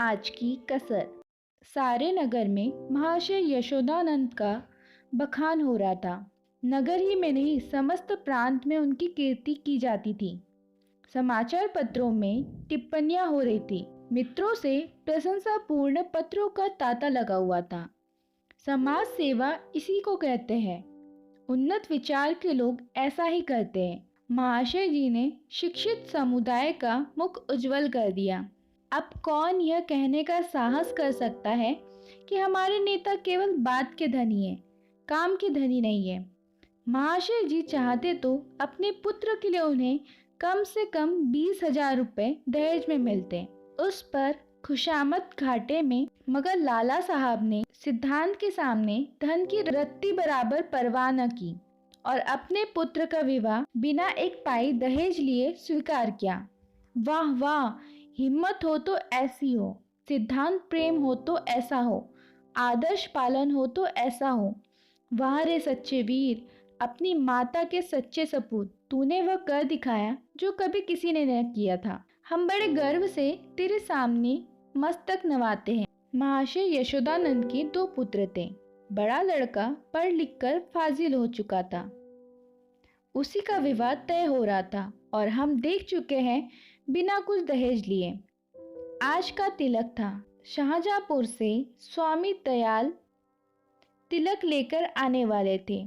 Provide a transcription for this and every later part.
आज की कसर। सारे नगर में महाशय यशोदानंद का बखान हो रहा था। नगर ही में नहीं, समस्त प्रांत में उनकी कीर्ति की जाती थी। समाचार पत्रों में टिप्पणियां हो रही थी। मित्रों से प्रशंसापूर्ण पत्रों का तांता लगा हुआ था। समाज सेवा इसी को कहते हैं। उन्नत विचार के लोग ऐसा ही करते हैं। महाशय जी ने शिक्षित समुदाय का मुख उज्जवल कर दिया। अब कौन यह कहने का साहस कर सकता है कि हमारे नेता केवल बात के धनी है, काम के धनी नहीं है। महाशय जी चाहते तो अपने पुत्र के लिए उन्हें कम से कम 20,000 रुपए दहेज में मिलते। उस पर खुशामद घाटे में मगर लाला साहब ने सिद्धांत के सामने धन की रत्ती बराबर परवाह न की और अपने पुत्र का विवाह बिना एक पाई दहेज लिए स्वीकार किया। वाह वाह, हिम्मत हो तो ऐसी हो, सिद्धांत प्रेम हो तो ऐसा हो, आदर्श पालन हो तो ऐसा हो। वाह रे सच्चे वीर, अपनी माता के सच्चे सपूत, तूने वह कर दिखाया जो कभी किसी ने न किया था। हम बड़े गर्व से तेरे सामने मस्तक नवाते हैं। महाशय यशोदानंद के 2 पुत्र थे। बड़ा लड़का पढ़ लिख कर फाजिल हो चुका था। उसी का विवाह तय हो रहा था और हम देख चुके हैं बिना कुछ दहेज लिए। आज का तिलक था। शाहजहांपुर से स्वामी दयाल तिलक लेकर आने वाले थे।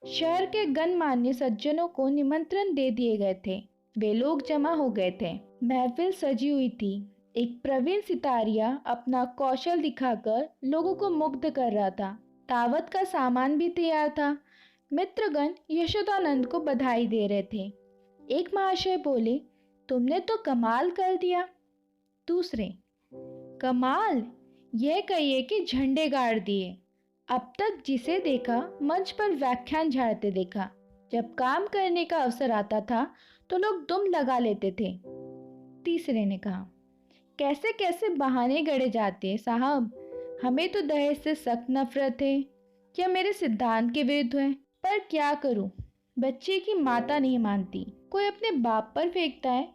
शहर के गणमान्य सज्जनों को निमंत्रण दे दिए गए थे। वे लोग जमा हो गए थे। महफिल सजी हुई थी। एक प्रवीण सितारिया अपना कौशल दिखाकर लोगों को मुग्ध कर रहा था। दावत का सामान भी तैयार था। मित्रगण यशोदानंद को बधाई दे रहे थे। एक महाशय बोले, तुमने तो कमाल कर दिया। दूसरे, कमाल यह कहिए कि झंडे गाड़ दिए। अब तक जिसे देखा मंच पर व्याख्यान झाड़ते देखा। जब काम करने का अवसर आता था तो लोग दुम लगा लेते थे। तीसरे ने कहा, कैसे कैसे बहाने गढ़े जाते साहब, हमें तो दहेज से सख्त नफरत है। क्या मेरे सिद्धांत के विरुद्ध है, पर क्या करूं, बच्चे की माता नहीं मानती। कोई अपने बाप पर फेंकता है,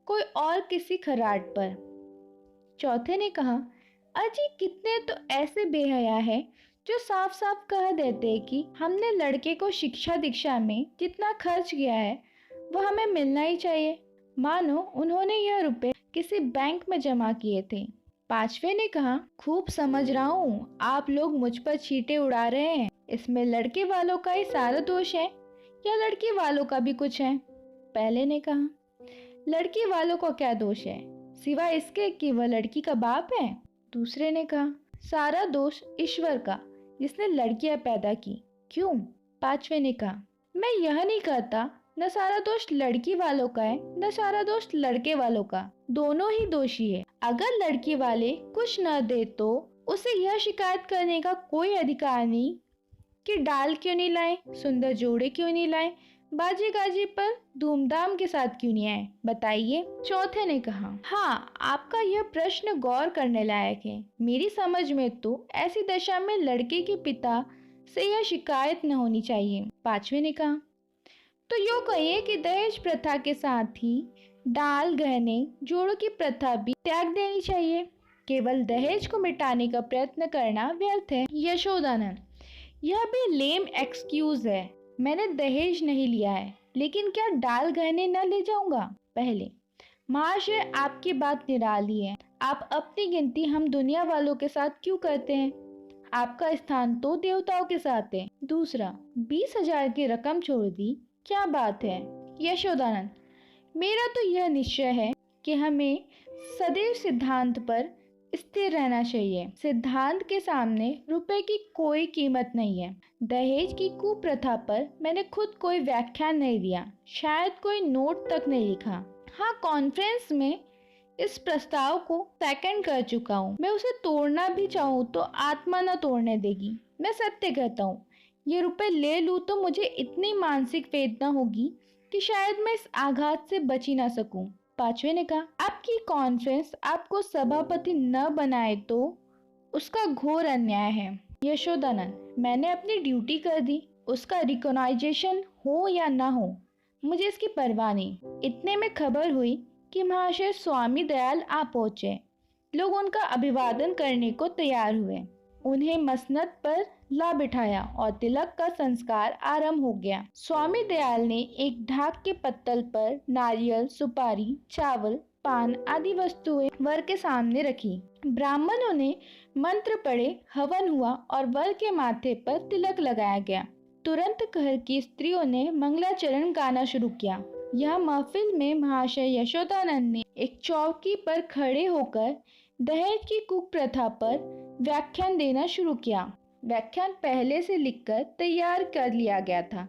कोई और किसी खराट पर। चौथे ने कहा, अजी कितने तो ऐसे बेहया है जो साफ साफ कह देते हैं कि हमने लड़के को शिक्षा दीक्षा में जितना खर्च किया है वह हमें मिलना ही चाहिए, मानो उन्होंने यह रुपए किसी बैंक में जमा किए थे। पांचवे ने कहा, खूब समझ रहा हूँ आप लोग मुझ पर छींटे उड़ा रहे हैं। इसमें लड़के वालों का ही सारा दोष है या लड़की वालों का भी कुछ है? पहले ने कहा, लड़की वालों को क्या दोष है सिवाय इसके कि वह लड़की का बाप है? दूसरे ने कहा, सारा दोष ईश्वर का जिसने लड़कियां पैदा की। क्यों? पांचवे ने कहा, मैं यह नहीं कहता न सारा दोष लड़की वालों का है न सारा दोष लड़के वालों का, दोनों ही दोषी है। अगर लड़की वाले कुछ न दे तो उसे यह शिकायत करने का कोई अधिकार नहीं कि डाल क्यों नहीं लाए, सुंदर जोड़े क्यों नहीं लाए, बाजी गाजी पर धूमधाम के साथ क्यों नहीं आए, बताइए। चौथे ने कहा, हाँ आपका यह प्रश्न गौर करने लायक है। मेरी समझ में तो ऐसी दशा में लड़के के पिता से यह शिकायत न होनी चाहिए। पांचवे ने कहा, तो यूँ कहिए कि दहेज प्रथा के साथ ही डाल गहने जोड़ों की प्रथा भी त्याग देनी चाहिए। केवल दहेज को मिटाने का प्रयत्न करना व्यर्थ है। यशोदानंद, यह भी लेम एक्सक्यूज है। मैंने दहेज नहीं लिया है, लेकिन क्या डाल गहने न ले जाऊंगा? पहले, महाशय आपकी बात निराली है। आप अपनी गिनती हम दुनिया वालों के साथ क्यों करते हैं? आपका स्थान तो देवताओं के साथ है। दूसरा, 20,000 की रकम छोड़ दी, क्या बात है? यशोदानंद, मेरा तो यह निश्चय है कि हमें सदैव सिद्धांत पर स्थिर रहना चाहिए। सिद्धांत के सामने रुपए की कोई कीमत नहीं है। दहेज की कुप्रथा पर मैंने खुद कोई व्याख्यान नहीं दिया, शायद कोई नोट तक नहीं लिखा। हाँ, कॉन्फ्रेंस में इस प्रस्ताव को सेकंड कर चुका हूँ। मैं उसे तोड़ना भी चाहूँ तो आत्मा न तोड़ने देगी। मैं सत्य कहता हूँ, ये रुपए ले लूँ तो मुझे इतनी मानसिक वेदना होगी कि शायद मैं इस आघात से बच ही ना सकूं। पांचवे ने कहा, आपकी कॉन्फ्रेंस आपको सभापति न बनाए तो उसका घोर अन्याय है। यशोदानंद, मैंने अपनी ड्यूटी कर दी, उसका रिकॉग्नाइजेशन हो या ना हो मुझे इसकी परवाह नहीं। इतने में खबर हुई कि महाशय स्वामी दयाल आ पहुंचे। लोग उनका अभिवादन करने को तैयार हुए। उन्हें मसनद पर ला बिठाया और तिलक का संस्कार आरंभ हो गया। स्वामी दयाल ने एक ढाक के पत्तल पर नारियल, सुपारी, चावल, पान आदि वस्तुएं वर के सामने रखी। ब्राह्मणों ने मंत्र पढ़े, हवन हुआ और वर के माथे पर तिलक लगाया गया। तुरंत घर की स्त्रियों ने मंगलाचरण गाना शुरू किया। यह महफिल में महाशय यशोदानंद ने एक चौकी पर खड़े होकर दहेज की कुप्रथा पर व्याख्यान देना शुरू किया। व्याख्यान पहले से लिखकर तैयार कर लिया गया था।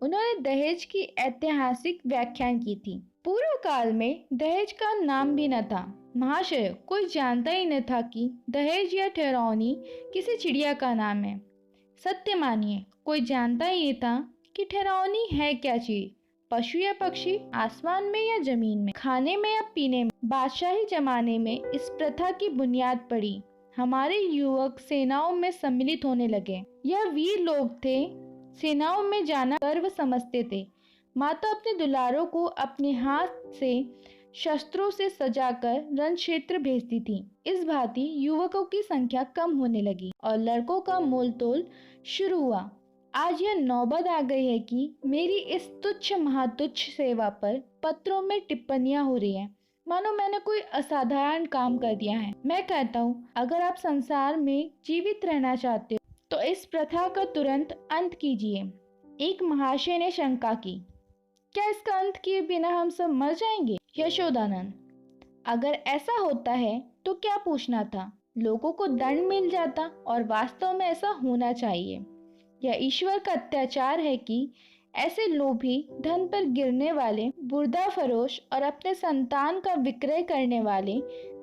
उन्होंने दहेज की ऐतिहासिक व्याख्यान की थी। पूर्व काल में दहेज का नाम भी न था। महाशय, कोई जानता ही न था कि दहेज या ठहरौनी किसी चिड़िया का नाम है। सत्य मानिए, कोई जानता ही नहीं था कि ठहरौनी है क्या चीज, पशु या पक्षी, आसमान में या जमीन में, खाने में या पीने में। बादशाही जमाने में इस प्रथा की बुनियाद पड़ी। हमारे युवक सेनाओं में सम्मिलित होने लगे। यह वीर लोग थे, सेनाओं में जाना गर्व समझते थे। माता अपने दुलारों को अपने हाथ से शस्त्रों से सजाकर रण क्षेत्र भेजती थी। इस भांति युवकों की संख्या कम होने लगी और लड़कों का मोल तोल शुरू हुआ। आज यह नौबत आ गई है कि मेरी इस तुच्छ महातुच्छ सेवा पर पत्रों में टिप्पणियां हो रही हैं, मानो मैंने कोई असाधारण काम कर दिया है। मैं कहता हूँ, अगर आप संसार में जीवित रहना चाहते हो तो इस प्रथा का तुरंत अंत कीजिए। एक महाशय ने शंका की, क्या इसका अंत किए बिना हम सब मर जाएंगे? यशोदानंद, अगर ऐसा होता है तो क्या पूछना था, लोगों को दंड मिल जाता और वास्तव में ऐसा होना चाहिए। यह ईश्वर का अत्याचार है कि ऐसे लोभी, धन पर गिरने वाले, बुर्दा फरोश और अपने संतान का विक्रय करने वाले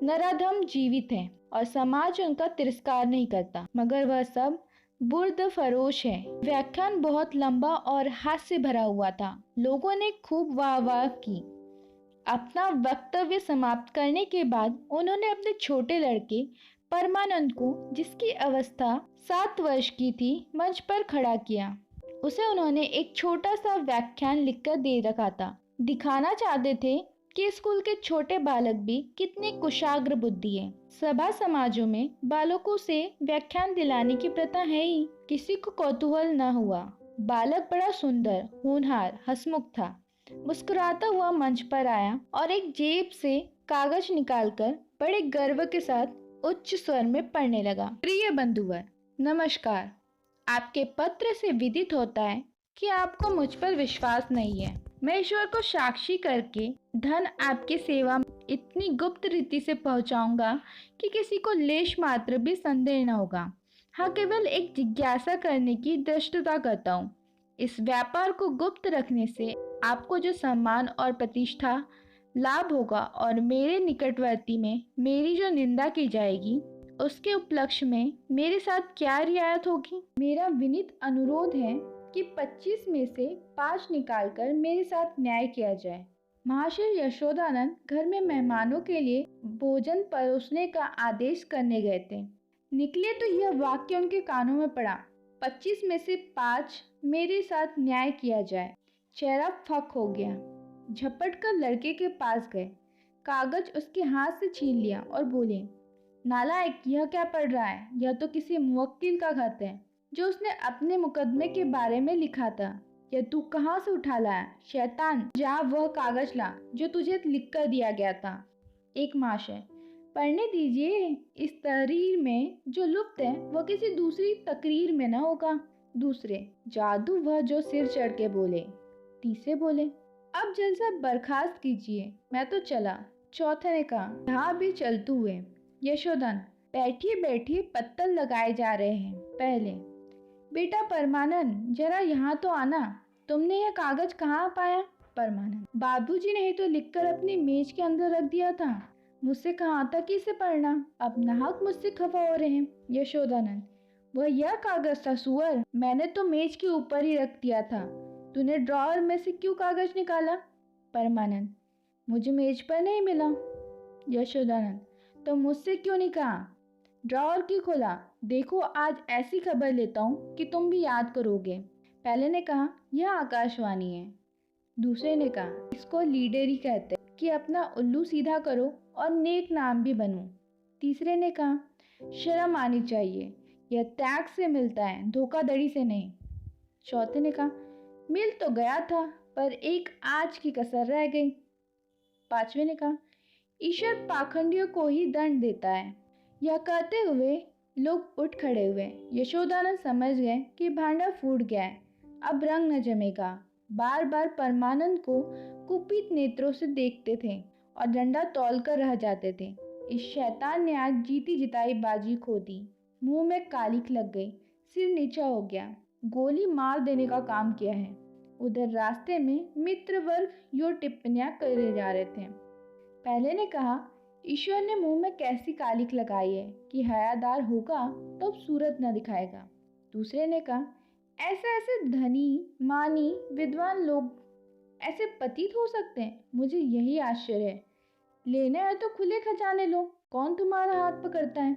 नराधम जीवित हैं और समाज उनका तिरस्कार नहीं करता, मगर वह सब बुर्द फरोश है। व्याख्यान बहुत लंबा और हास्य भरा हुआ था। लोगों ने खूब वाह वाह की। अपना वक्तव्य समाप्त करने के बाद उन्होंने अपने छोटे लड़के परमानंद को, जिसकी अवस्था 7 वर्ष की थी, मंच पर खड़ा किया। उसे उन्होंने एक छोटा सा व्याख्यान लिखकर दे रखा था। दिखाना चाहते थे कि स्कूल के छोटे बालक भी कितने कुशाग्र बुद्धि है। सभा समाजों में बालकों से व्याख्यान दिलाने की प्रथा है ही। किसी को कौतूहल न हुआ। बालक बड़ा सुंदर, होनहार, हंसमुख था। मुस्कुराता हुआ मंच पर आया और एक जेब से कागज निकालकर बड़े गर्व के साथ उच्च स्वर में पढ़ने लगा। प्रिय बंधुवर, नमस्कार। आपके पत्र से विदित होता है कि आपको मुझ पर विश्वास नहीं है। मैं ईश्वर को साक्षी करके धन आपकी सेवा में इतनी गुप्त रीति से पहुंचाऊंगा कि किसी को लेश मात्र भी संदेह न होगा। हाँ, केवल एक जिज्ञासा करने की दृष्टता करता हूँ। इस व्यापार को गुप्त रखने से आपको जो सम्मान और प्रतिष्ठा लाभ होगा और मेरे निकटवर्ती में मेरी जो निंदा की जाएगी, उसके उपलक्ष्य में मेरे साथ क्या रियायत होगी। मेरा विनीत अनुरोध है कि 25 में से 5 निकालकर मेरे साथ न्याय किया जाए। महाशय यशोदानंद घर में मेहमानों के लिए भोजन परोसने का आदेश करने गए थे। निकले तो यह वाक्य उनके कानों में पड़ा, 25 में से 5 मेरे साथ न्याय किया जाए। चेहरा फक हो गया। झपट कर लड़के के पास गए, कागज उसके हाथ से छीन लिया और बोले, नालायक, यह क्या पढ़ रहा है? यह तो किसी मुवक्किल का खत है जो उसने अपने मुकदमे के बारे में लिखा था। यह तू कहाँ से उठा लाया? शैतान, जा वह कागज ला जो तुझे लिख कर दिया गया था। एक महाशय, पढ़ने दीजिए। इस तहरीर में जो लुप्त है वह किसी दूसरी तकरीर में न होगा। दूसरे, जादू, वह जो सिर चढ़ के बोले। तीसरे बोले, अब जलसा बर्खास्त कीजिए, मैं तो चला। चौथे ने कहा, यहाँ भी चलते हुए। यशोधन, बैठिए बैठिए, पत्तल लगाए जा रहे हैं। पहले, बेटा परमानंद, जरा यहाँ तो आना। तुमने यह कागज कहाँ पाया? परमानंद, बाबूजी ने ही तो लिखकर अपनी मेज के अंदर रख दिया था। मुझसे कहा था कि इसे पढ़ना। अब नाहक मुझसे खफा हो रहे हैं। यशोदानंद, वह यह कागज था सुअर, मैंने तो मेज के ऊपर ही रख दिया था। तूने ड्रॉअर में से क्यों कागज निकाला? परमानंद, मुझे मेज पर नहीं मिला। यशोदानंद, तो मुझसे क्यों नहीं कहा? ड्रॉअर की खोला, देखो आज ऐसी खबर लेता हूँ कि तुम भी याद करोगे। पहले ने कहा, यह आकाशवाणी है। दूसरे ने कहा, इसको लीडर ही कहते हैं कि अपना उल्लू सीधा करो और नेक नाम भी बनो। तीसरे ने कहा, शर्म आनी चाहिए, यह टैक्स से मिलता है, धोखाधड़ी से नहीं। चौथे ने कहा, मिल तो गया था पर एक आज की कसर रह गई। पांचवे ने कहा, ईश्वर पाखंडियों को ही दंड देता है। यह कहते हुए लोग उठ खड़े हुए। यशोदानंद समझ गए कि भांडा फूट गया है, अब रंग न जमेगा। बार बार परमानंद को कुपित नेत्रों से देखते थे और डंडा तौलकर रह जाते थे। इस शैतान ने आज जीती जिताई बाजी खो दी। मुंह में कालिख लग गई, सिर नीचा हो गया, गोली मार देने का काम किया है। उधर रास्ते में मित्र वर्ग यो टिप्पणियां करे जा रहे थे। पहले ने कहा, ईश्वर ने मुंह में कैसी कालिख लगाई है कि हयादार होगा तो अब सूरत न दिखाएगा। दूसरे ने कहा, ऐसे ऐसे धनी मानी विद्वान लोग ऐसे पतित हो सकते हैं, मुझे यही आश्चर्य है। लेना है तो खुले खजाने लो, कौन तुम्हारा हाथ पकड़ता है।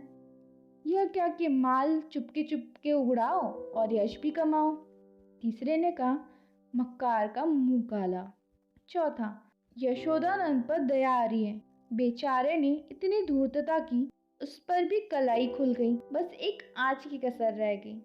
यह क्या कि माल चुपके चुपके उड़ाओ और यश भी कमाओ। तीसरे ने कहा, मक्कार का मुंह काला। चौथा, यशोदानंद पर दया आ रही है, बेचारे ने इतनी धूर्तता की, उस पर भी कलाई खुल गई, बस एक आंच की कसर रह गई।